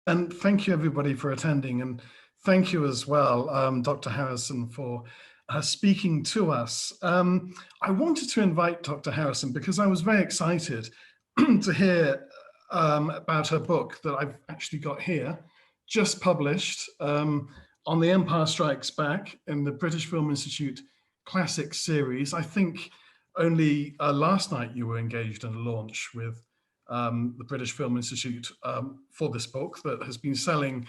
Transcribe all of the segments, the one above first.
And thank you everybody for attending, and thank you as well, Dr. Harrison, for speaking to us. I wanted to invite Dr. Harrison because I was very excited to hear about her book that I've actually got here, just published, on The Empire Strikes Back in the British Film Institute Classic Series. I think only last night you were engaged in a launch with the British Film Institute for this book that has been selling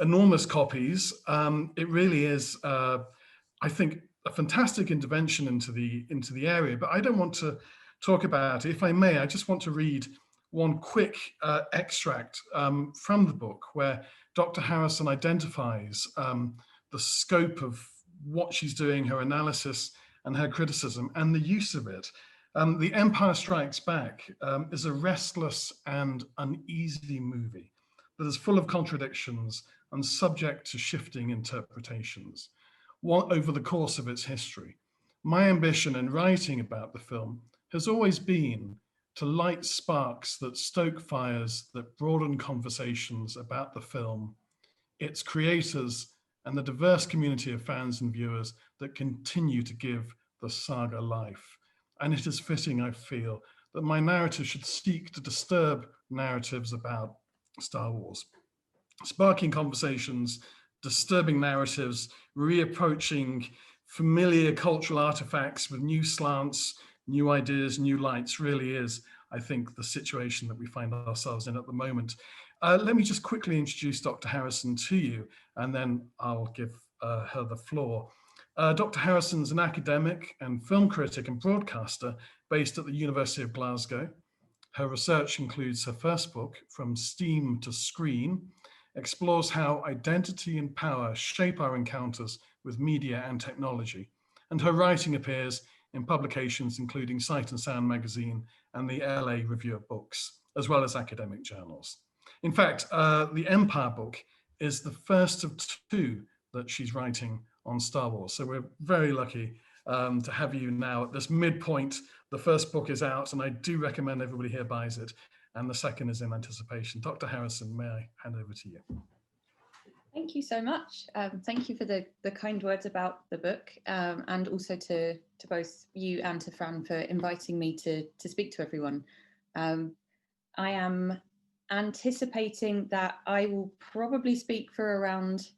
enormous copies. It really is, I think, a fantastic intervention into the area. But I don't want to talk about it. If I may, I just want to read one quick extract from the book where Dr. Harrison identifies the scope of what she's doing, her analysis and her criticism, and the use of it. The Empire Strikes Back is a restless and uneasy movie that is full of contradictions and subject to shifting interpretations over the course of its history. My ambition in writing about the film has always been to light sparks that stoke fires, that broaden conversations about the film, its creators, and the diverse community of fans and viewers that continue to give the saga life. And it is fitting, I feel, that my narrative should seek to disturb narratives about Star Wars, sparking conversations, disturbing narratives, reapproaching familiar cultural artifacts with new slants, new ideas, new lights really is, I think, the situation that we find ourselves in at the moment. Let me just quickly introduce Dr. Harrison to you, and then I'll give her the floor. Dr. Harrison's an academic and film critic and broadcaster based at the University of Glasgow. Her research includes her first book, From Steam to Screen, explores how identity and power shape our encounters with media and technology. And her writing appears in publications including Sight and Sound magazine and the LA Review of Books, as well as academic journals. In fact, the Empire book is the first of two that she's writing on Star Wars. So we're very lucky to have you now at this midpoint. The first book is out, and I do recommend everybody here buys it. And the second is in anticipation. Dr. Harrison, may I hand over to you? Thank you so much. Thank you for the kind words about the book, and also to both you and to Fran for inviting me to speak to everyone. I am anticipating that I will probably speak for around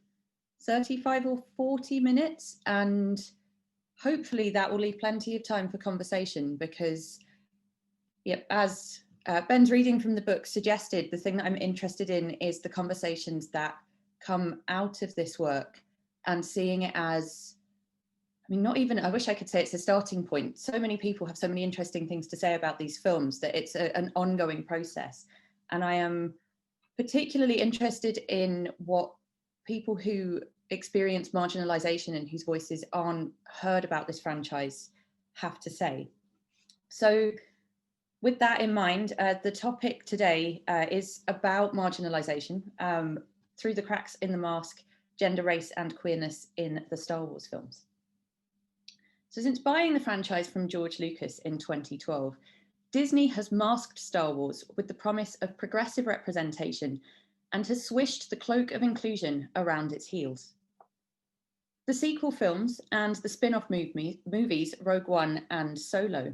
35 or 40 minutes, and hopefully that will leave plenty of time for conversation because, yep, as Ben's reading from the book suggested, the thing that I'm interested in is the conversations that come out of this work and seeing it as, I mean, not even, I wish I could say it's a starting point. So many people have so many interesting things to say about these films that it's an ongoing process. And I am particularly interested in what people who experience marginalization and whose voices aren't heard about this franchise have to say. So with that in mind, the topic today is about marginalization through the cracks in the mask, gender, race, and queerness in the Star Wars films. So since buying the franchise from George Lucas in 2012, Disney has masked Star Wars with the promise of progressive representation and has swished the cloak of inclusion around its heels. The sequel films and the spin-off movies Rogue One and Solo,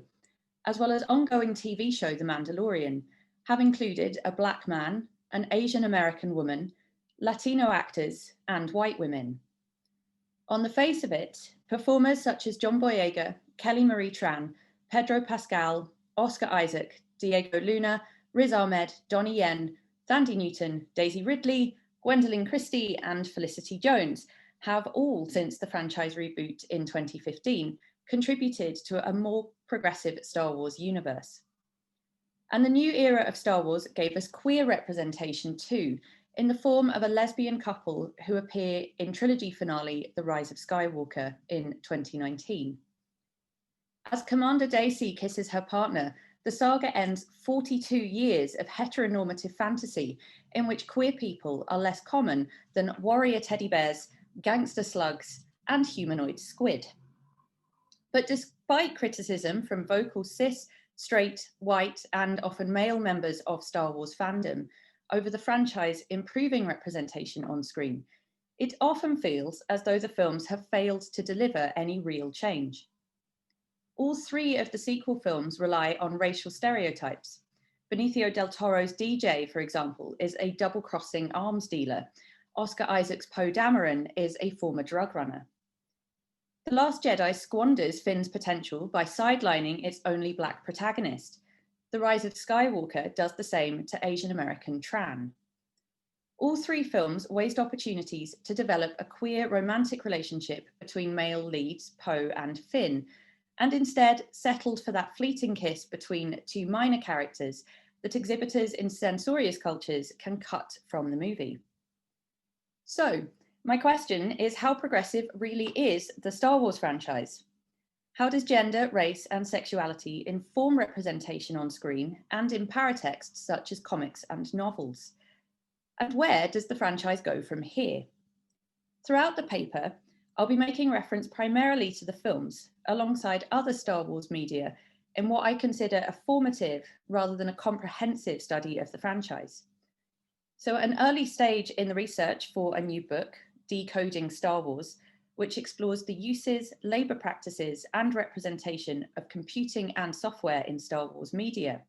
as well as ongoing TV show The Mandalorian, have included a Black man, an Asian American woman, Latino actors, and white women. On the face of it, performers such as John Boyega, Kelly Marie Tran, Pedro Pascal, Oscar Isaac, Diego Luna, Riz Ahmed, Donnie Yen, Thandie Newton, Daisy Ridley, Gwendolyn Christie, and Felicity Jones have all, since the franchise reboot in 2015, contributed to a more progressive Star Wars universe. And the new era of Star Wars gave us queer representation too, in the form of a lesbian couple who appear in trilogy finale The Rise of Skywalker in 2019. As Commander Daisy kisses her partner, the saga ends 42 years of heteronormative fantasy in which queer people are less common than warrior teddy bears, gangster slugs, and humanoid squid. But despite criticism from vocal cis, straight, white, and often male members of Star Wars fandom, over the franchise improving representation on screen, it often feels as though the films have failed to deliver any real change. All three of the sequel films rely on racial stereotypes. Benicio del Toro's DJ, for example, is a double-crossing arms dealer. Oscar Isaac's Poe Dameron is a former drug runner. The Last Jedi squanders Finn's potential by sidelining its only Black protagonist. The Rise of Skywalker does the same to Asian American Tran. All three films waste opportunities to develop a queer romantic relationship between male leads, Poe and Finn, and instead settled for that fleeting kiss between two minor characters that exhibitors in censorious cultures can cut from the movie. So, my question is, how progressive really is the Star Wars franchise? How does gender, race, and sexuality inform representation on screen and in paratexts such as comics and novels? And where does the franchise go from here? Throughout the paper, I'll be making reference primarily to the films, alongside other Star Wars media, in what I consider a formative rather than a comprehensive study of the franchise. So at an early stage in the research for a new book, Decoding Star Wars, which explores the uses, labour practices, and representation of computing and software in Star Wars media,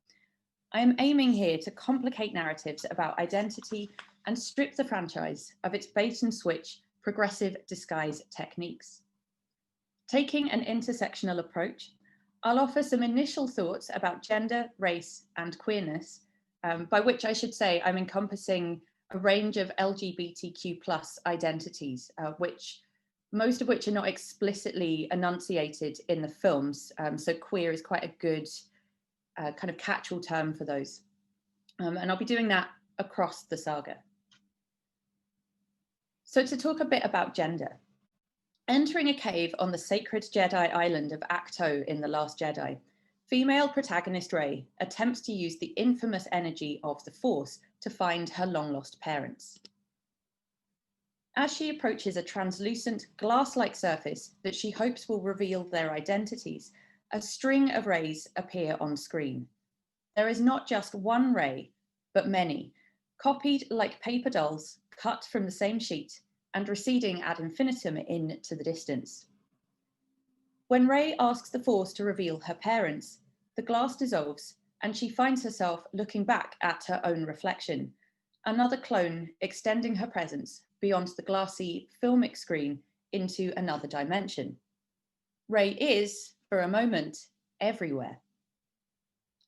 I am aiming here to complicate narratives about identity and strip the franchise of its bait and switch progressive disguise techniques. Taking an intersectional approach, I'll offer some initial thoughts about gender, race, and queerness, by which I should say I'm encompassing a range of LGBTQ+ identities, most of which are not explicitly enunciated in the films. So queer is quite a good kind of catch-all term for those. And I'll be doing that across the saga. So to talk a bit about gender, entering a cave on the sacred Jedi island of Acto in The Last Jedi, female protagonist Rey attempts to use the infamous energy of the Force to find her long-lost parents. As she approaches a translucent, glass-like surface that she hopes will reveal their identities, a string of Reys appear on screen. There is not just one Rey, but many, copied like paper dolls, cut from the same sheet and receding ad infinitum into the distance. When Rey asks the Force to reveal her parents, the glass dissolves and she finds herself looking back at her own reflection, another clone extending her presence beyond the glassy filmic screen into another dimension. Rey is, for a moment, everywhere.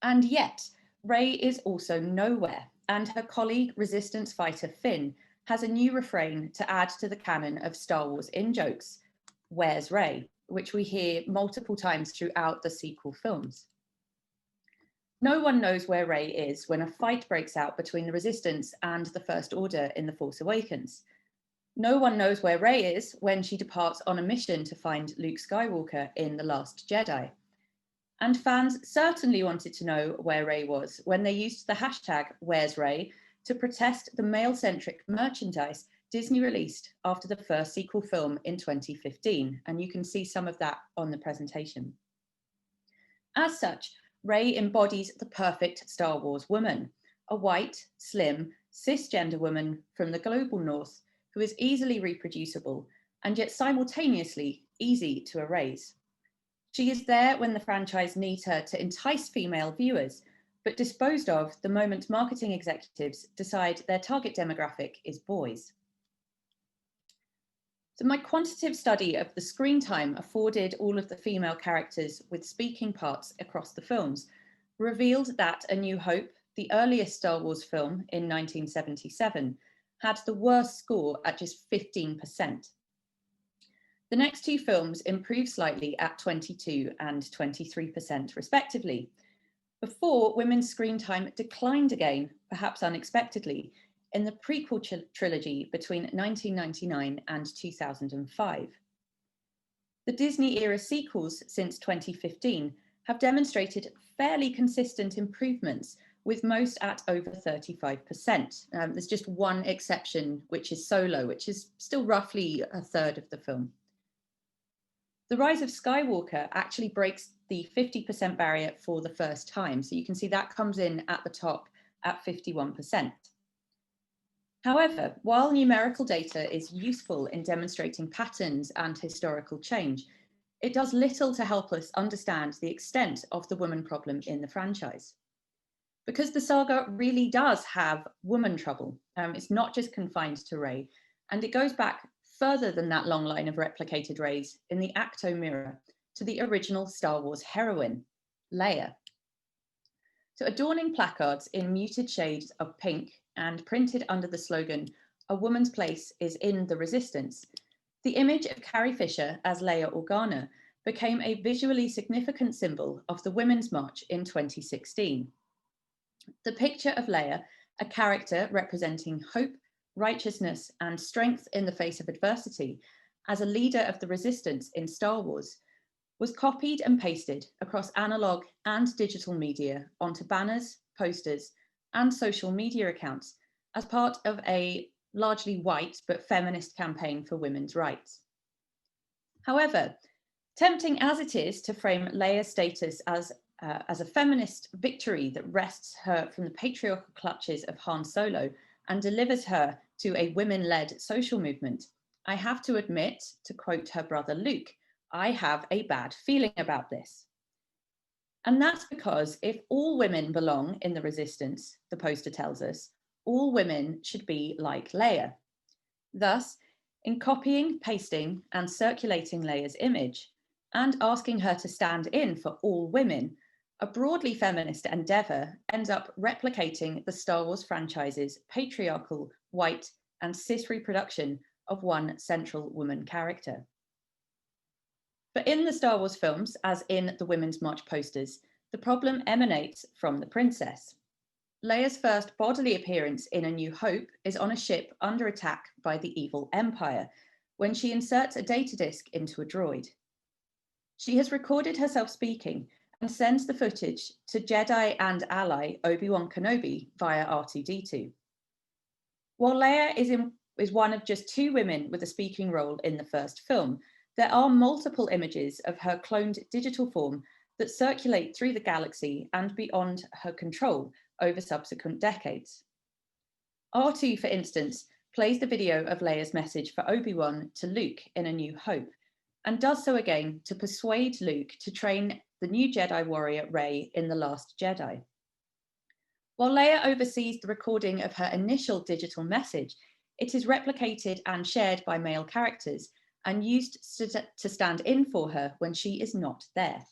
And yet, Rey is also nowhere, and her colleague Resistance fighter Finn has a new refrain to add to the canon of Star Wars in-jokes, "Where's Rey?", which we hear multiple times throughout the sequel films. No one knows where Rey is when a fight breaks out between the Resistance and the First Order in The Force Awakens. No one knows where Rey is when she departs on a mission to find Luke Skywalker in The Last Jedi. And fans certainly wanted to know where Rey was when they used the hashtag Where's Rey to protest the male-centric merchandise Disney released after the first sequel film in 2015. And you can see some of that on the presentation. As such, Rey embodies the perfect Star Wars woman, a white, slim, cisgender woman from the global north who is easily reproducible and yet simultaneously easy to erase. She is there when the franchise needs her to entice female viewers, but disposed of the moment marketing executives decide their target demographic is boys. So my quantitative study of the screen time afforded all of the female characters with speaking parts across the films revealed that A New Hope, the earliest Star Wars film in 1977, had the worst score at just 15%. The next two films improved slightly at 22 and 23% respectively, before women's screen time declined again, perhaps unexpectedly, in the prequel trilogy between 1999 and 2005. The Disney-era sequels since 2015 have demonstrated fairly consistent improvements, with most at over 35%. There's just one exception, which is Solo, which is still roughly a third of the film. The Rise of Skywalker actually breaks the 50% barrier for the first time. So you can see that comes in at the top at 51%. However, while numerical data is useful in demonstrating patterns and historical change, it does little to help us understand the extent of the woman problem in the franchise. Because the saga really does have woman trouble. It's not just confined to Rey, and it goes back further than that long line of replicated Reys in the Acto mirror to the original Star Wars heroine, Leia. So adorning placards in muted shades of pink and printed under the slogan, "A woman's place is in the resistance," the image of Carrie Fisher as Leia Organa became a visually significant symbol of the Women's March in 2016. The picture of Leia, a character representing hope, righteousness, and strength in the face of adversity, as a leader of the resistance in Star Wars, was copied and pasted across analog and digital media onto banners, posters, and social media accounts as part of a largely white but feminist campaign for women's rights. However, tempting as it is to frame Leia's status as a feminist victory that wrests her from the patriarchal clutches of Han Solo and delivers her to a women-led social movement, I have to admit, to quote her brother Luke, I have a bad feeling about this. And that's because if all women belong in the resistance, the poster tells us, all women should be like Leia. Thus, in copying, pasting, and circulating Leia's image, and asking her to stand in for all women, a broadly feminist endeavour ends up replicating the Star Wars franchise's patriarchal, white, and cis reproduction of one central woman character. But in the Star Wars films, as in the Women's March posters, the problem emanates from the princess. Leia's first bodily appearance in A New Hope is on a ship under attack by the evil Empire, when she inserts a data disk into a droid. She has recorded herself speaking and sends the footage to Jedi and ally Obi-Wan Kenobi via R2-D2. While Leia is one of just 2 women with a speaking role in the first film, there are multiple images of her cloned digital form that circulate through the galaxy and beyond her control over subsequent decades. R2, for instance, plays the video of Leia's message for Obi-Wan to Luke in A New Hope, and does so again to persuade Luke to train the new Jedi warrior Rey in The Last Jedi. While Leia oversees the recording of her initial digital message, it is replicated and shared by male characters and used to stand in for her when she is not there.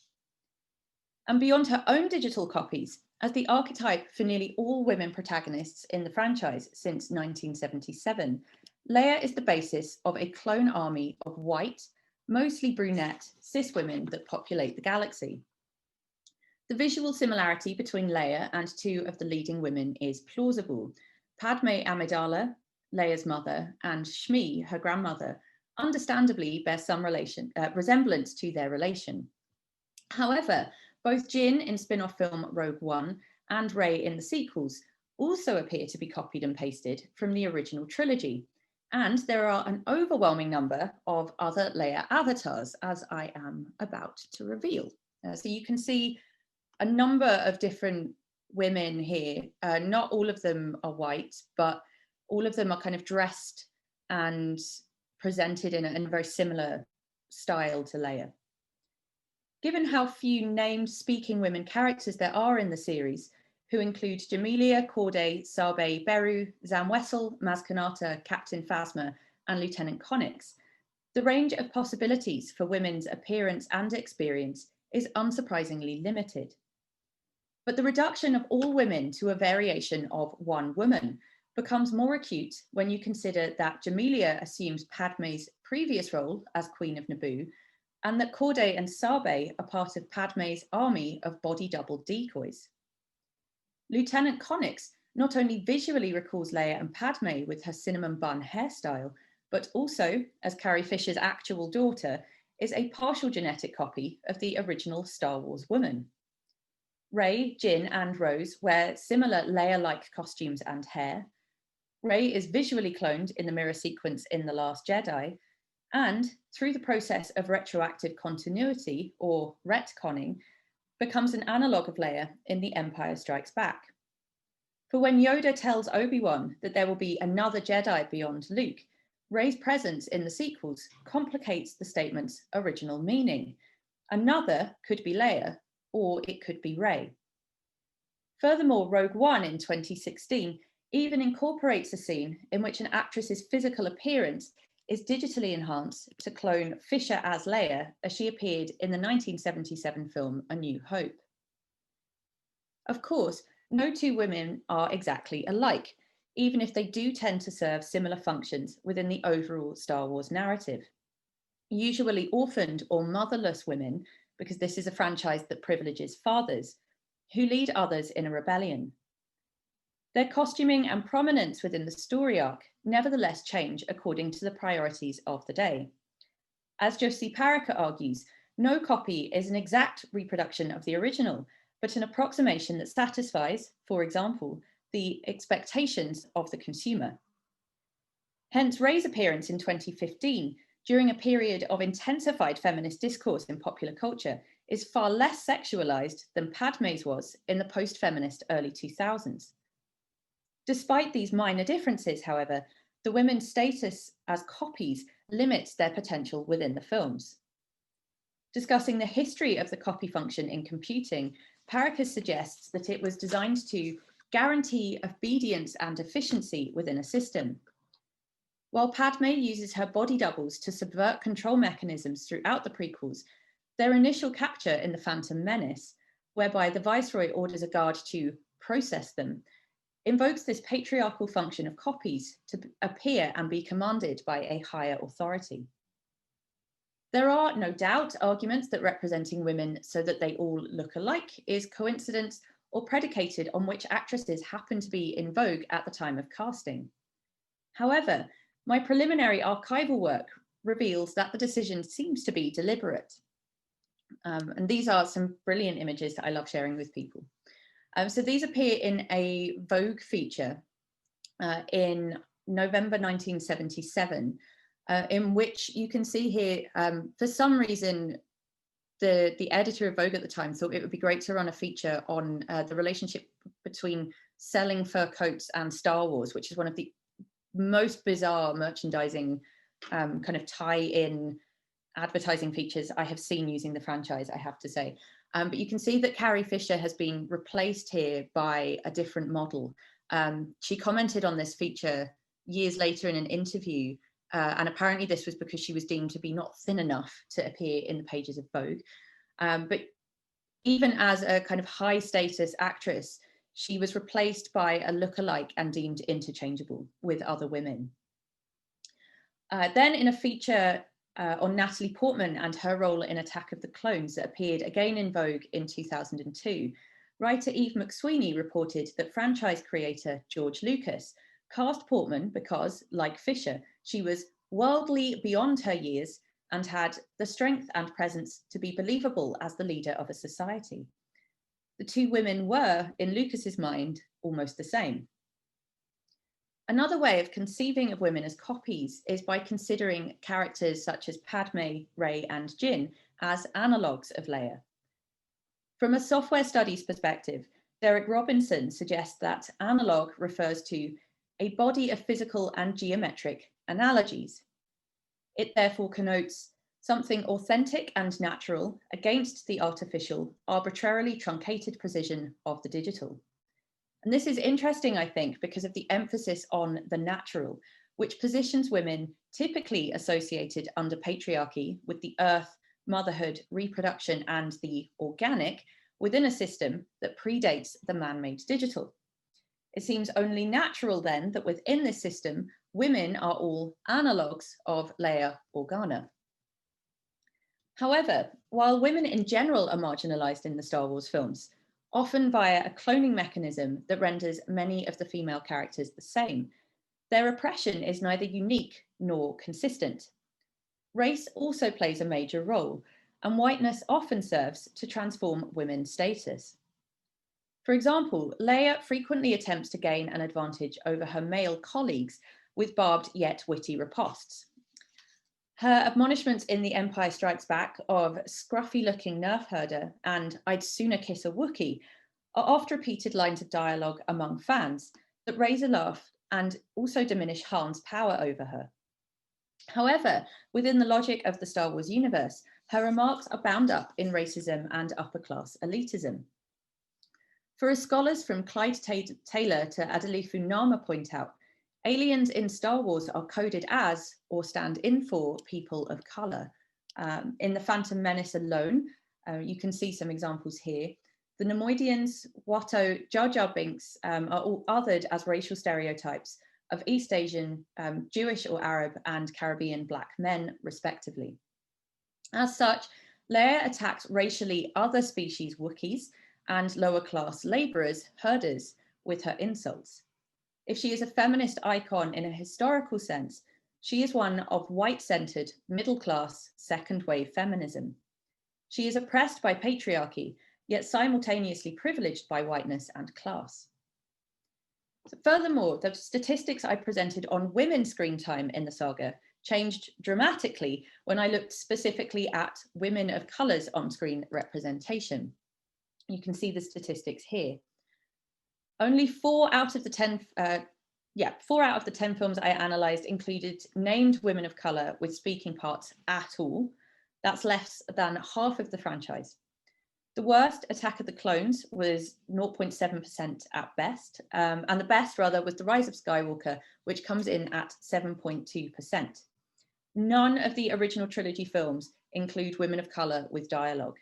And beyond her own digital copies, as the archetype for nearly all women protagonists in the franchise since 1977, Leia is the basis of a clone army of white, mostly brunette, cis women that populate the galaxy. The visual similarity between Leia and 2 of the leading women is plausible. Padme Amidala, Leia's mother, and Shmi, her grandmother, understandably bear some resemblance to their relation. However, both Jyn in spin-off film Rogue One and Rey in the sequels also appear to be copied and pasted from the original trilogy. And there are an overwhelming number of other Leia avatars, as I am about to reveal. So you can see a number of different women here. Not all of them are white, but all of them are kind of dressed and presented in a very similar style to Leia. Given how few named speaking women characters there are in the series, who include Jamelia, Corday, Sabe, Beru, Zam Wessel, Maz Kanata, Captain Phasma, and Lieutenant Connix, the range of possibilities for women's appearance and experience is unsurprisingly limited. But the reduction of all women to a variation of one woman becomes more acute when you consider that Jamelia assumes Padme's previous role as Queen of Naboo, and that Corday and Sabe are part of Padme's army of body double decoys. Lieutenant Connix not only visually recalls Leia and Padme with her cinnamon bun hairstyle, but also, as Carrie Fisher's actual daughter, is a partial genetic copy of the original Star Wars woman. Rey, Jyn, and Rose wear similar Leia-like costumes and hair. Rey is visually cloned in the mirror sequence in The Last Jedi, and through the process of retroactive continuity, or retconning, becomes an analogue of Leia in The Empire Strikes Back. For when Yoda tells Obi-Wan that there will be another Jedi beyond Luke, Rey's presence in the sequels complicates the statement's original meaning. Another could be Leia, or it could be Rey. Furthermore, Rogue One in 2016 even incorporates a scene in which an actress's physical appearance is digitally enhanced to clone Fisher as Leia as she appeared in the 1977 film A New Hope. Of course, no two women are exactly alike, even if they do tend to serve similar functions within the overall Star Wars narrative. Usually orphaned or motherless women, because this is a franchise that privileges fathers, who lead others in a rebellion. Their costuming and prominence within the story arc nevertheless change according to the priorities of the day. As Josie Paraka argues, no copy is an exact reproduction of the original, but an approximation that satisfies, for example, the expectations of the consumer. Hence, Rey's appearance in 2015, during a period of intensified feminist discourse in popular culture, is far less sexualized than Padme's was in the post-feminist early 2000s. Despite these minor differences, however, the women's status as copies limits their potential within the films. Discussing the history of the copy function in computing, Paraka suggests that it was designed to guarantee obedience and efficiency within a system. While Padme uses her body doubles to subvert control mechanisms throughout the prequels, their initial capture in The Phantom Menace, whereby the Viceroy orders a guard to process them, invokes this patriarchal function of copies to appear and be commanded by a higher authority. There are no doubt arguments that representing women so that they all look alike is coincidence or predicated on which actresses happen to be in vogue at the time of casting. However, my preliminary archival work reveals that the decision seems to be deliberate. And these are some brilliant images that I love sharing with people. So these appear in a Vogue feature in November 1977, in which you can see here, for some reason, the editor of Vogue at the time thought it would be great to run a feature on the relationship between selling fur coats and Star Wars, which is one of the most bizarre merchandising kind of tie-in advertising features I have seen using the franchise, I have to say. But you can see that Carrie Fisher has been replaced here by a different model. She commented on this feature years later in an interview, and apparently this was because she was deemed to be not thin enough to appear in the pages of Vogue. But even as a kind of high status actress, she was replaced by a lookalike and deemed interchangeable with other women. Then in a feature on Natalie Portman and her role in Attack of the Clones that appeared again in Vogue in 2002, writer Eve McSweeney reported that franchise creator George Lucas cast Portman because, like Fisher, she was worldly beyond her years and had the strength and presence to be believable as the leader of a society. The two women were, in Lucas's mind, almost the same. Another way of conceiving of women as copies is by considering characters such as Padme, Rey, and Jyn as analogues of Leia. From a software studies perspective, Derek Robinson suggests that analogue refers to a body of physical and geometric analogies. It therefore connotes something authentic and natural against the artificial, arbitrarily truncated precision of the digital. And this is interesting, I think, because of the emphasis on the natural, which positions women typically associated under patriarchy with the earth, motherhood, reproduction, and the organic within a system that predates the man-made digital. It seems only natural then that within this system, women are all analogues of Leia Organa. However, while women in general are marginalized in the Star Wars films, often via a cloning mechanism that renders many of the female characters the same, their oppression is neither unique nor consistent. Race also plays a major role, and whiteness often serves to transform women's status. For example, Leia frequently attempts to gain an advantage over her male colleagues with barbed yet witty ripostes. Her admonishments in The Empire Strikes Back of scruffy-looking nerf herder and I'd sooner kiss a Wookiee are oft-repeated lines of dialogue among fans that raise a laugh and also diminish Han's power over her. However, within the logic of the Star Wars universe, her remarks are bound up in racism and upper-class elitism. For as scholars from Clyde Taylor to Adelifu Nama point out, aliens in Star Wars are coded as, or stand in for, people of colour. In The Phantom Menace alone, you can see some examples here. The Nemoidians, Watto, Jar Jar Binks are all othered as racial stereotypes of East Asian, Jewish or Arab and Caribbean Black men, respectively. As such, Leia attacks racially other species Wookiees and lower class labourers, herders, with her insults. If she is a feminist icon in a historical sense, she is one of white-centred, middle-class, second-wave feminism. She is oppressed by patriarchy, yet simultaneously privileged by whiteness and class. Furthermore, the statistics I presented on women's screen time in the saga changed dramatically when I looked specifically at women of colour's on-screen representation. You can see the statistics here. Only 4 out of the 10 films I analysed included named women of colour with speaking parts at all. That's less than half of the franchise. The worst, Attack of the Clones, was 0.7% at best, and the best, rather, was The Rise of Skywalker, which comes in at 7.2%. None of the original trilogy films include women of colour with dialogue.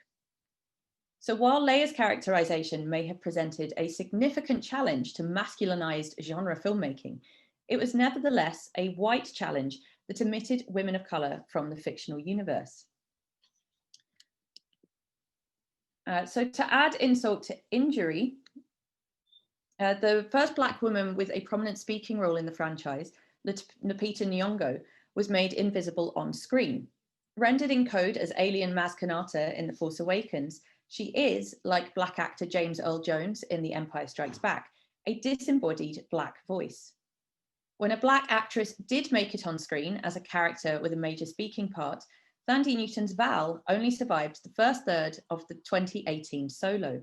So while Leia's characterisation may have presented a significant challenge to masculinised genre filmmaking, it was nevertheless a white challenge that omitted women of colour from the fictional universe. So to add insult to injury, the first Black woman with a prominent speaking role in the franchise, Lupita Nyong'o, was made invisible on screen. Rendered in code as alien Maz Kanata in The Force Awakens, she is, like Black actor James Earl Jones in The Empire Strikes Back, a disembodied Black voice. When a Black actress did make it on screen as a character with a major speaking part, Thandie Newton's Val only survived the first third of the 2018 Solo.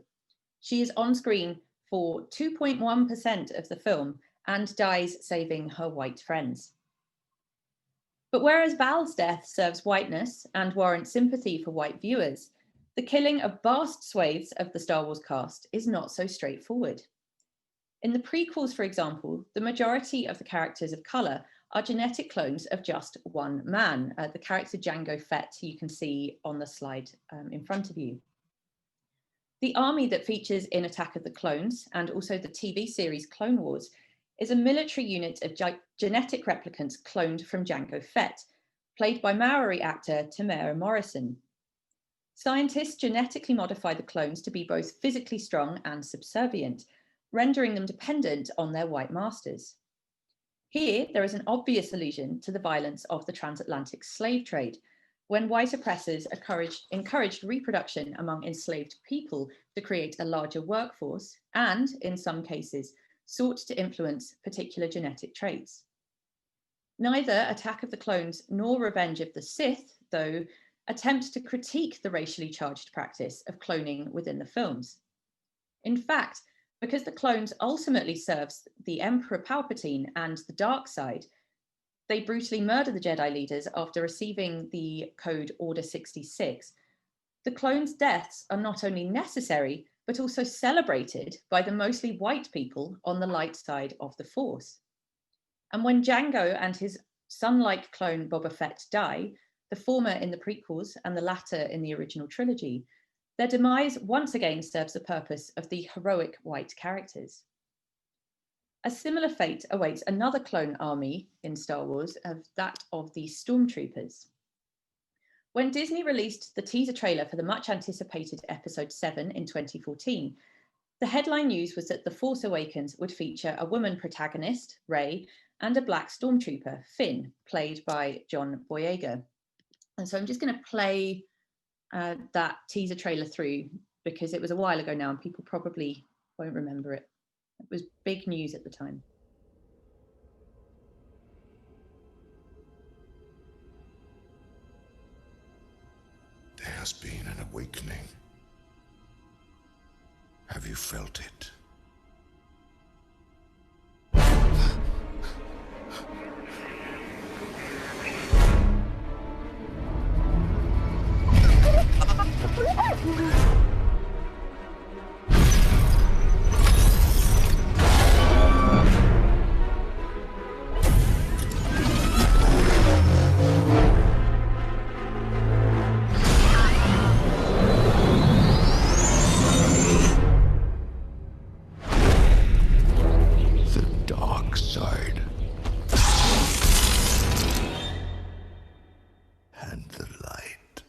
She is on screen for 2.1% of the film and dies saving her white friends. But whereas Val's death serves whiteness and warrants sympathy for white viewers, the killing of vast swathes of the Star Wars cast is not so straightforward. In the prequels, for example, the majority of the characters of colour are genetic clones of just one man, the character Jango Fett you can see on the slide in front of you. The army that features in Attack of the Clones and also the TV series Clone Wars is a military unit of genetic replicants cloned from Jango Fett, played by Maori actor Tamara Morrison. Scientists genetically modify the clones to be both physically strong and subservient, rendering them dependent on their white masters. Here, there is an obvious allusion to the violence of the transatlantic slave trade, when white oppressors encouraged reproduction among enslaved people to create a larger workforce and, in some cases, sought to influence particular genetic traits. Neither Attack of the Clones nor Revenge of the Sith, though, attempt to critique the racially charged practice of cloning within the films. In fact, because the clones ultimately serves the Emperor Palpatine and the dark side, they brutally murder the Jedi leaders after receiving the code Order 66. The clones' deaths are not only necessary, but also celebrated by the mostly white people on the light side of the Force. And when Jango and his son-like clone Boba Fett die, the former in the prequels and the latter in the original trilogy, their demise once again serves the purpose of the heroic white characters. A similar fate awaits another clone army in Star Wars, that of the Stormtroopers. When Disney released the teaser trailer for the much anticipated Episode 7 in 2014, the headline news was that The Force Awakens would feature a woman protagonist, Rey, and a Black Stormtrooper, Finn, played by John Boyega. And so I'm just going to play that teaser trailer through because it was a while ago now and people probably won't remember it. It was big news at the time. There has been an awakening. Have you felt it? The dark side. And the light.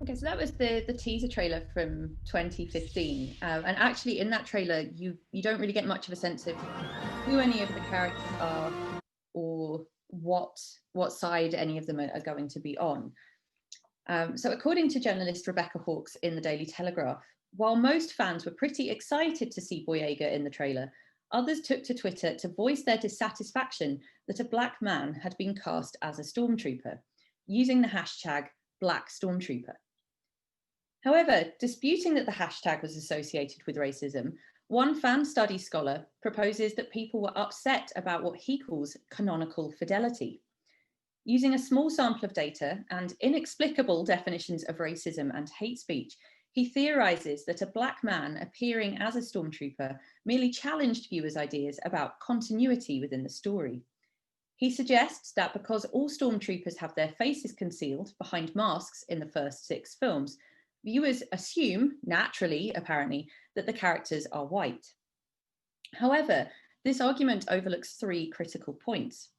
Okay, so that was the teaser trailer from 2015, and actually in that trailer you don't really get much of a sense of who any of the characters are or what side any of them are going to be on. So according to journalist Rebecca Hawkes in the Daily Telegraph, while most fans were pretty excited to see Boyega in the trailer, others took to Twitter to voice their dissatisfaction that a black man had been cast as a stormtrooper, using the hashtag #BlackStormtrooper. However, disputing that the hashtag was associated with racism, one fan study scholar proposes that people were upset about what he calls canonical fidelity. Using a small sample of data and inexplicable definitions of racism and hate speech, he theorizes that a black man appearing as a stormtrooper merely challenged viewers' ideas about continuity within the story. He suggests that because all stormtroopers have their faces concealed behind masks in the first 6 films, viewers assume, naturally apparently, that the characters are white. However, this argument overlooks 3 critical points.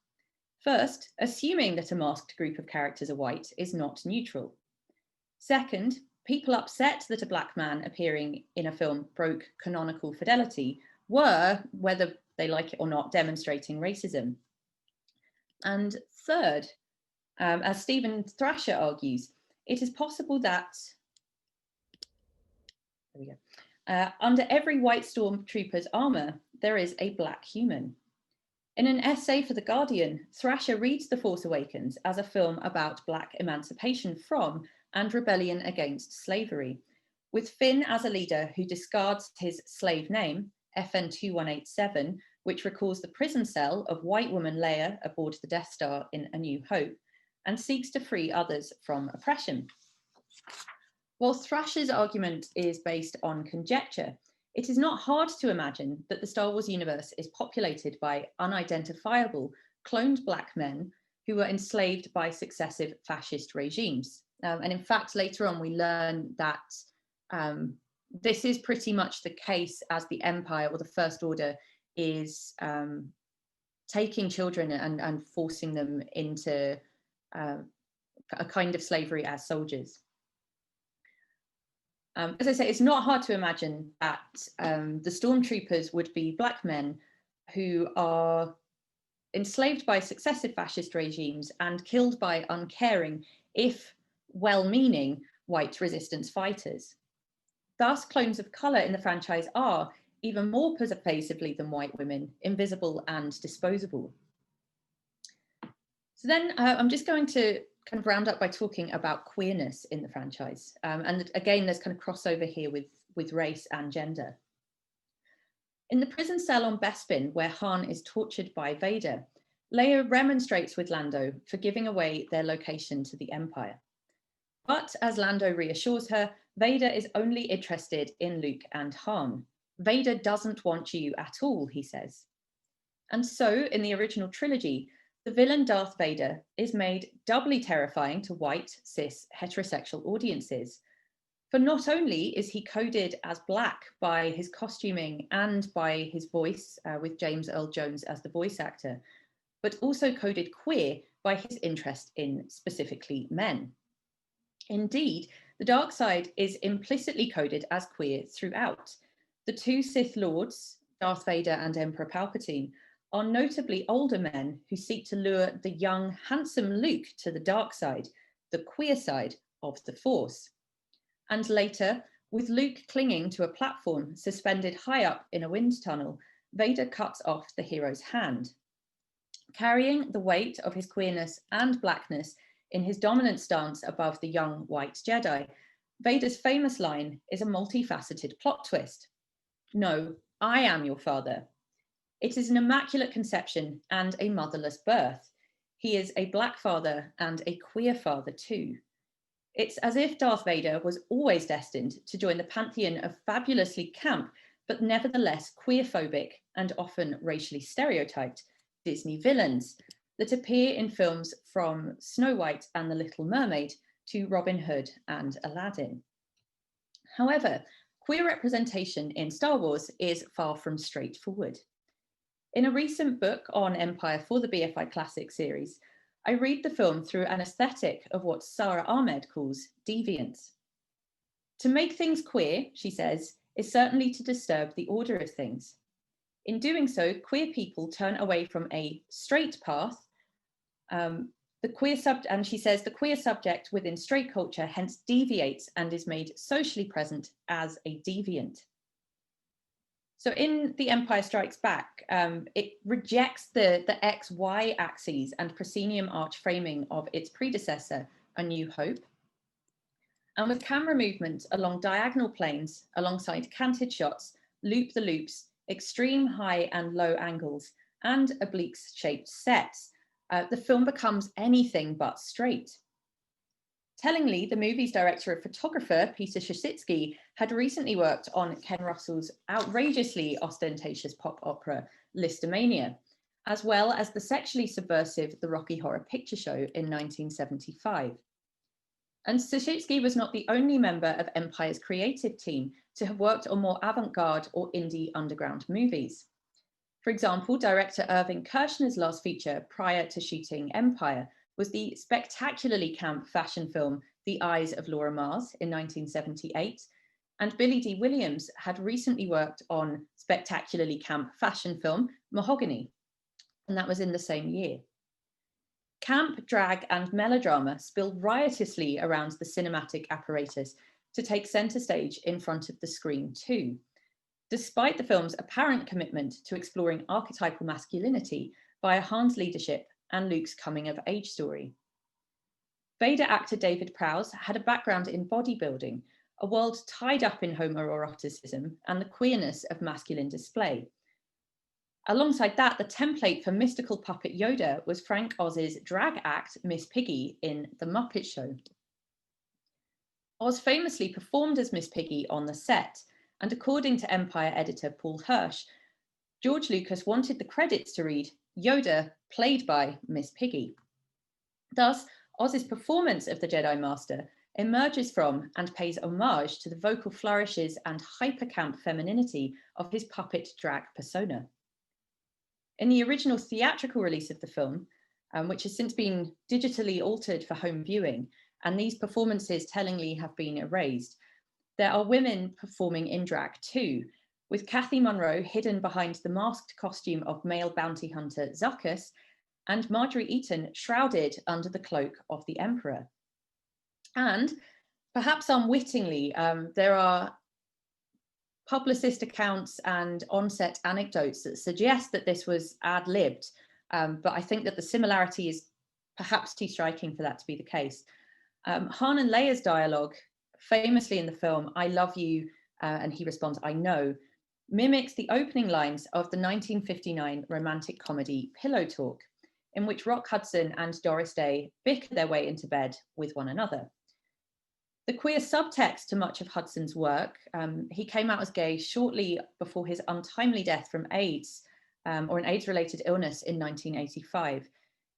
First, assuming that a masked group of characters are white is not neutral. Second, people upset that a black man appearing in a film broke canonical fidelity were, whether they like it or not, demonstrating racism. And third, as Stephen Thrasher argues, it is possible that under every white stormtrooper's armour, there is a black human. In an essay for The Guardian, Thrasher reads The Force Awakens as a film about black emancipation from and rebellion against slavery, with Finn as a leader who discards his slave name, FN2187, which recalls the prison cell of white woman Leia aboard the Death Star in A New Hope, and seeks to free others from oppression. While Thrasher's argument is based on conjecture, it is not hard to imagine that the Star Wars universe is populated by unidentifiable, cloned black men who were enslaved by successive fascist regimes. And in fact, later on, we learn that this is pretty much the case as the Empire or the First Order is taking children and forcing them into a kind of slavery as soldiers. As I say, it's not hard to imagine that the stormtroopers would be black men who are enslaved by successive fascist regimes and killed by uncaring, if well-meaning, white resistance fighters. Thus, clones of colour in the franchise are, even more pervasively than white women, invisible and disposable. So then I'm just going to kind of round up by talking about queerness in the franchise. And again, there's kind of crossover here with race and gender. In the prison cell on Bespin, where Han is tortured by Vader, Leia remonstrates with Lando for giving away their location to the Empire. But as Lando reassures her, Vader is only interested in Luke and Han. Vader doesn't want you at all, he says. And so, in the original trilogy, the villain Darth Vader is made doubly terrifying to white, cis, heterosexual audiences. For not only is he coded as black by his costuming and by his voice, with James Earl Jones as the voice actor, but also coded queer by his interest in specifically men. Indeed, the dark side is implicitly coded as queer throughout. The 2 Sith Lords, Darth Vader and Emperor Palpatine, are notably older men who seek to lure the young, handsome Luke to the dark side, the queer side of the Force. And later, with Luke clinging to a platform suspended high up in a wind tunnel, Vader cuts off the hero's hand. Carrying the weight of his queerness and blackness in his dominant stance above the young white Jedi, Vader's famous line is a multifaceted plot twist. No, I am your father. It is an immaculate conception and a motherless birth. He is a black father and a queer father too. It's as if Darth Vader was always destined to join the pantheon of fabulously camp, but nevertheless queerphobic and often racially stereotyped Disney villains that appear in films from Snow White and the Little Mermaid to Robin Hood and Aladdin. However, queer representation in Star Wars is far from straightforward. In a recent book on Empire for the BFI Classic series, I read the film through an aesthetic of what Sarah Ahmed calls deviance. To make things queer, she says, is certainly to disturb the order of things. In doing so, queer people turn away from a straight path. And she says the queer subject within straight culture hence deviates and is made socially present as a deviant. So in The Empire Strikes Back, it rejects the X-Y axes and proscenium arch framing of its predecessor, A New Hope. And with camera movement along diagonal planes, alongside canted shots, loop-the-loops, extreme high and low angles, and oblique-shaped sets, the film becomes anything but straight. Tellingly, the movie's director and photographer, Peter Shositsky, had recently worked on Ken Russell's outrageously ostentatious pop opera, Listomania, as well as the sexually subversive The Rocky Horror Picture Show in 1975. And Shositsky was not the only member of Empire's creative team to have worked on more avant-garde or indie underground movies. For example, director Irving Kershner's last feature prior to shooting Empire was the spectacularly camp fashion film The Eyes of Laura Mars in 1978, and Billy D. Williams had recently worked on spectacularly camp fashion film Mahogany, and that was in the same year. Camp, drag, and melodrama spill riotously around the cinematic apparatus to take centre stage in front of the screen too, despite the film's apparent commitment to exploring archetypal masculinity via Han's leadership and Luke's coming-of-age story. Vader actor David Prowse had a background in bodybuilding, a world tied up in homoeroticism and the queerness of masculine display. Alongside that, the template for mystical puppet Yoda was Frank Oz's drag act, Miss Piggy, in The Muppet Show. Oz famously performed as Miss Piggy on the set, and according to Empire editor Paul Hirsch, George Lucas wanted the credits to read Yoda, played by Miss Piggy. Thus, Oz's performance of the Jedi Master emerges from and pays homage to the vocal flourishes and hypercamp femininity of his puppet drag persona. In the original theatrical release of the film, which has since been digitally altered for home viewing, and these performances tellingly have been erased, there are women performing in drag too, with Kathy Monroe hidden behind the masked costume of male bounty hunter Zuckuss, and Marjorie Eaton shrouded under the cloak of the Emperor. And perhaps unwittingly, there are publicist accounts and on-set anecdotes that suggest that this was ad-libbed, but I think that the similarity is perhaps too striking for that to be the case. Han and Leia's dialogue, famously in the film, I love you, and he responds, I know, mimics the opening lines of the 1959 romantic comedy Pillow Talk, in which Rock Hudson and Doris Day bicker their way into bed with one another. The queer subtext to much of Hudson's work, he came out as gay shortly before his untimely death from AIDS, or an AIDS-related illness in 1985,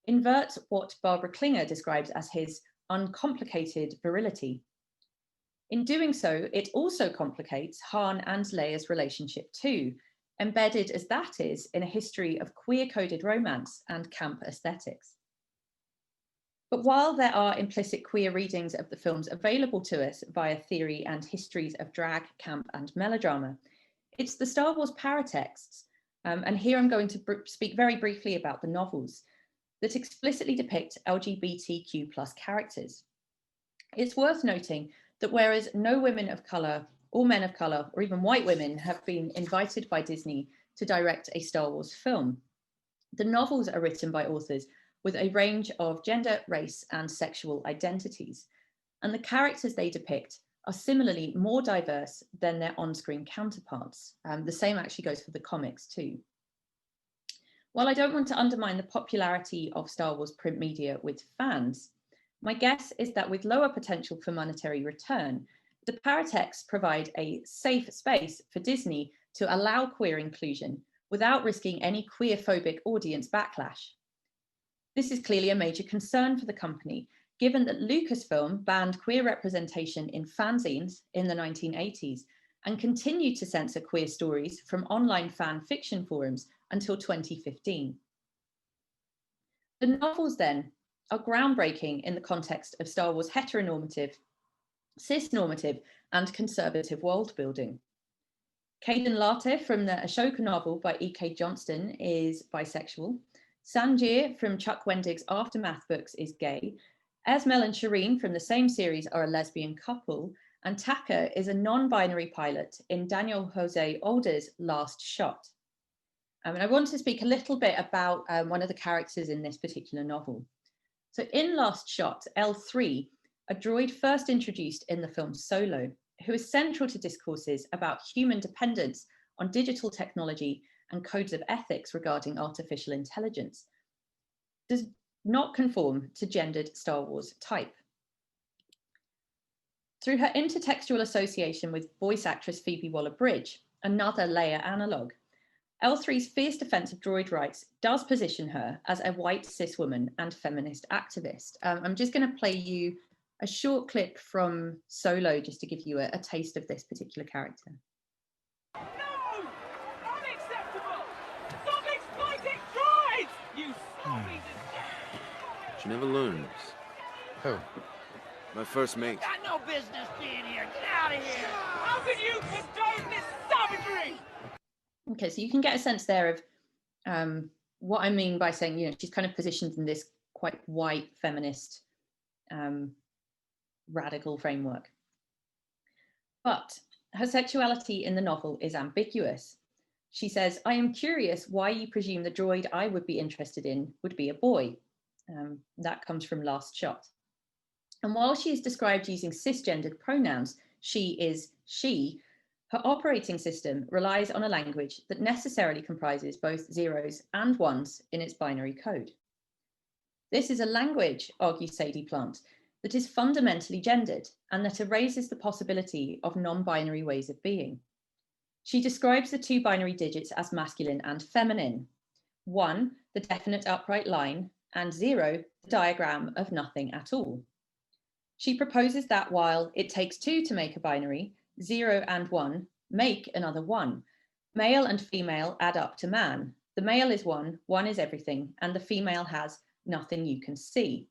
inverts what Barbara Klinger describes as his uncomplicated virility. In doing so, it also complicates Han and Leia's relationship too, embedded as that is in a history of queer-coded romance and camp aesthetics. But while there are implicit queer readings of the films available to us via theory and histories of drag, camp, and melodrama, it's the Star Wars paratexts, And here I'm going to speak very briefly about the novels that explicitly depict LGBTQ+ characters. It's worth noting that whereas no women of colour or men of colour or even white women have been invited by Disney to direct a Star Wars film, the novels are written by authors with a range of gender, race, and sexual identities. And the characters they depict are similarly more diverse than their on-screen counterparts. The same actually goes for the comics too. While I don't want to undermine the popularity of Star Wars print media with fans, my guess is that with lower potential for monetary return, the paratexts provide a safe space for Disney to allow queer inclusion without risking any queer-phobic audience backlash. This is clearly a major concern for the company, given that Lucasfilm banned queer representation in fanzines in the 1980s and continued to censor queer stories from online fan fiction forums until 2015. The novels then are groundbreaking in the context of Star Wars heteronormative, cisnormative, and conservative world building. Caden Latte from the Ashoka novel by E.K. Johnston is bisexual. Sanjir from Chuck Wendig's Aftermath books is gay. Esmel and Shireen from the same series are a lesbian couple, and Taka is a non-binary pilot in Daniel Jose Older's Last Shot. And I want to speak a little bit about one of the characters in this particular novel. So in Last Shot, L3, a droid first introduced in the film Solo, who is central to discourses about human dependence on digital technology and codes of ethics regarding artificial intelligence, does not conform to gendered Star Wars type. Through her intertextual association with voice actress Phoebe Waller-Bridge, another Leia analogue, L3's fierce defense of droid rights does position her as a white cis woman and feminist activist. I'm just going to play you a short clip from Solo just to give you a taste of this particular character. No! Unacceptable! Stop exploiting droids! You slow pieces! She never learns. Who? My first mate. Got no business being here! Get out of here! How can you condone this savagery? Okay, so you can get a sense there of what I mean by saying, she's kind of positioned in this quite white feminist radical framework. But her sexuality in the novel is ambiguous. She says, "I am curious why you presume the droid I would be interested in would be a boy." That comes from Last Shot. And while she is described using cisgendered pronouns, she is she, her operating system relies on a language that necessarily comprises both zeros and ones in its binary code. This is a language, argues Sadie Plant, that is fundamentally gendered and that erases the possibility of non-binary ways of being. She describes the two binary digits as masculine and feminine. 1, the definite upright line, and 0, the diagram of nothing at all. She proposes that while it takes 2 to make a binary, 0 and 1 make another 1. Male and female add up to man. The male is 1, 1 is everything, and the female has nothing you can see.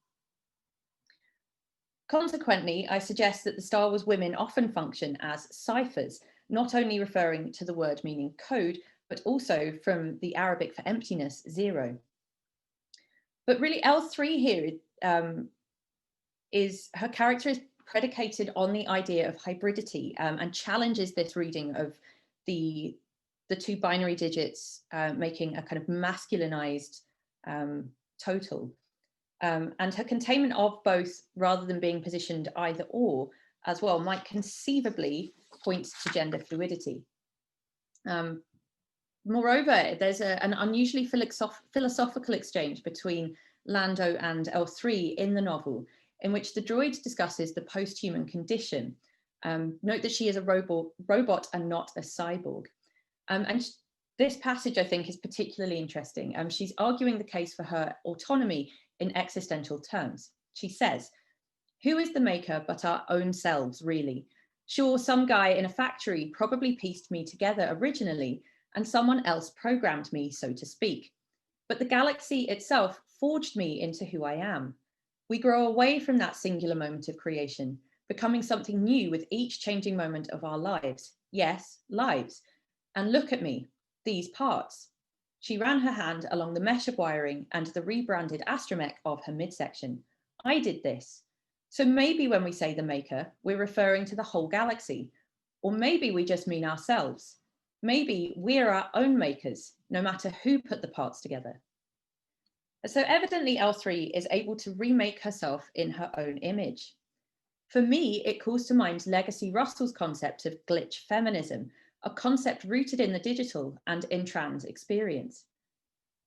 Consequently, I suggest that the Star Wars women often function as ciphers, not only referring to the word meaning code, but also from the Arabic for emptiness, 0. But really L3 here is her character is predicated on the idea of hybridity and challenges this reading of the two binary digits making a kind of masculinized total. And her containment of both rather than being positioned either or as well might conceivably point to gender fluidity. Moreover, there's an unusually philosophical exchange between Lando and L3 in the novel, in which the droid discusses the post-human condition. Note that she is a robot and not a cyborg. This passage, I think, is particularly interesting. She's arguing the case for her autonomy in existential terms. She says, "Who is the maker but our own selves, really? Sure, some guy in a factory probably pieced me together originally, and someone else programmed me, so to speak. But the galaxy itself forged me into who I am. We grow away from that singular moment of creation, becoming something new with each changing moment of our lives. Yes, lives. And look at me, these parts. She ran her hand along the mesh of wiring and the rebranded astromech of her midsection. I did this. So maybe when we say the maker, we're referring to the whole galaxy, or maybe we just mean ourselves. Maybe we're our own makers, no matter who put the parts together. So evidently L3 is able to remake herself in her own image. For me, it calls to mind Legacy Russell's concept of glitch feminism, a concept rooted in the digital and in trans experience.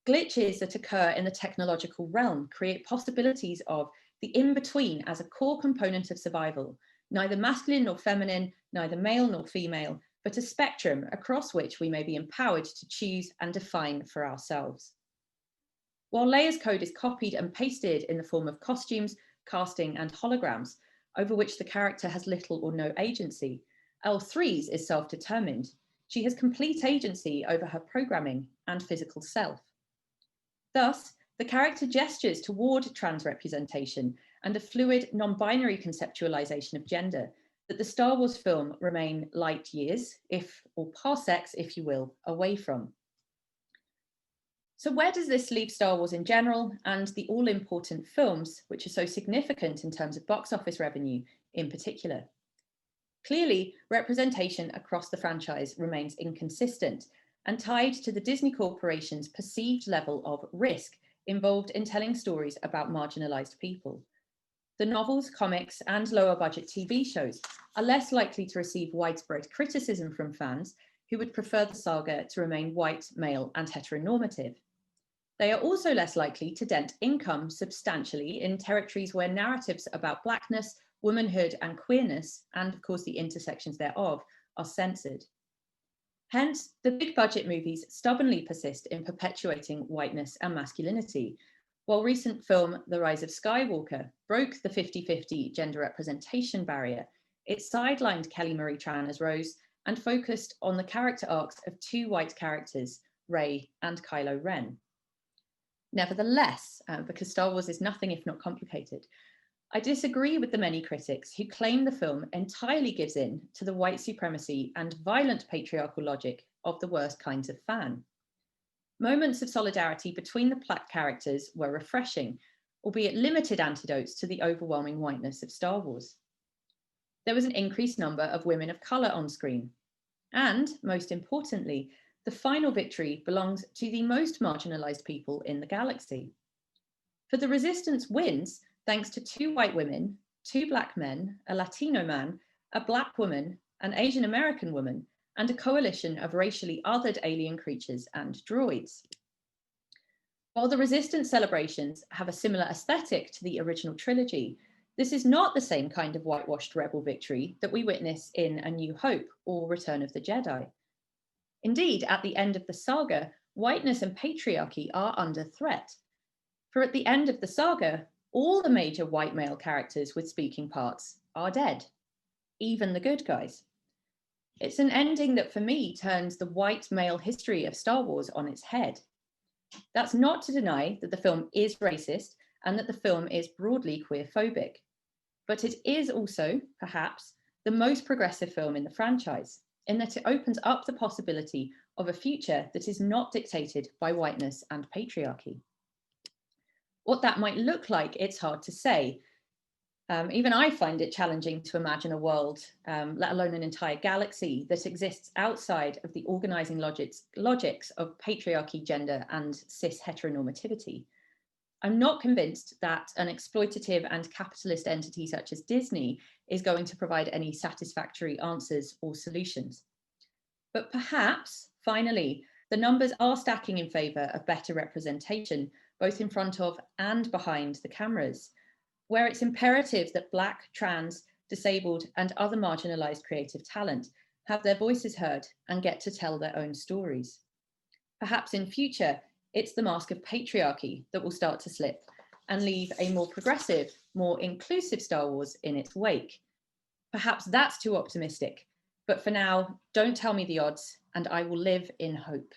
Glitches that occur in the technological realm create possibilities of the in-between as a core component of survival, neither masculine nor feminine, neither male nor female, but a spectrum across which we may be empowered to choose and define for ourselves. While Leia's code is copied and pasted in the form of costumes, casting, and holograms, over which the character has little or no agency, L3's is self-determined. She has complete agency over her programming and physical self. Thus, the character gestures toward trans representation and a fluid, non-binary conceptualization of gender that the Star Wars film remain light years, or parsecs, if you will, away from. So where does this leave Star Wars in general and the all-important films, which are so significant in terms of box office revenue in particular? Clearly, representation across the franchise remains inconsistent and tied to the Disney Corporation's perceived level of risk involved in telling stories about marginalized people. The novels, comics, and lower budget TV shows are less likely to receive widespread criticism from fans who would prefer the saga to remain white, male, and heteronormative. They are also less likely to dent income substantially in territories where narratives about Blackness, womanhood, and queerness, and of course the intersections thereof, are censored. Hence, the big budget movies stubbornly persist in perpetuating whiteness and masculinity, while recent film The Rise of Skywalker broke the 50-50 gender representation barrier. It sidelined Kelly Marie Tran as Rose and focused on the character arcs of two white characters, Rey and Kylo Ren. Nevertheless, because Star Wars is nothing if not complicated, I disagree with the many critics who claim the film entirely gives in to the white supremacy and violent patriarchal logic of the worst kinds of fan. Moments of solidarity between the Black characters were refreshing, albeit limited antidotes to the overwhelming whiteness of Star Wars. There was an increased number of women of colour on screen. And, most importantly, the final victory belongs to the most marginalised people in the galaxy. For the Resistance wins thanks to 2 white women, 2 Black men, a Latino man, a Black woman, an Asian American woman, and a coalition of racially othered alien creatures and droids. While the Resistance celebrations have a similar aesthetic to the original trilogy, this is not the same kind of whitewashed rebel victory that we witness in A New Hope or Return of the Jedi. Indeed, at the end of the saga, whiteness and patriarchy are under threat. For at the end of the saga, all the major white male characters with speaking parts are dead, even the good guys. It's an ending that for me turns the white male history of Star Wars on its head. That's not to deny that the film is racist and that the film is broadly queerphobic, but it is also, perhaps, the most progressive film in the franchise, in that it opens up the possibility of a future that is not dictated by whiteness and patriarchy. What that might look like, it's hard to say. Even I find it challenging to imagine a world, let alone an entire galaxy, that exists outside of the organizing logics of patriarchy, gender, and cis heteronormativity. I'm not convinced that an exploitative and capitalist entity such as Disney is going to provide any satisfactory answers or solutions. But perhaps, finally, the numbers are stacking in favor of better representation, both in front of and behind the cameras, where it's imperative that Black, trans, disabled, and other marginalized creative talent have their voices heard and get to tell their own stories. Perhaps in future, it's the mask of patriarchy that will start to slip and leave a more progressive, more inclusive Star Wars in its wake. Perhaps that's too optimistic, but for now, don't tell me the odds, and I will live in hope.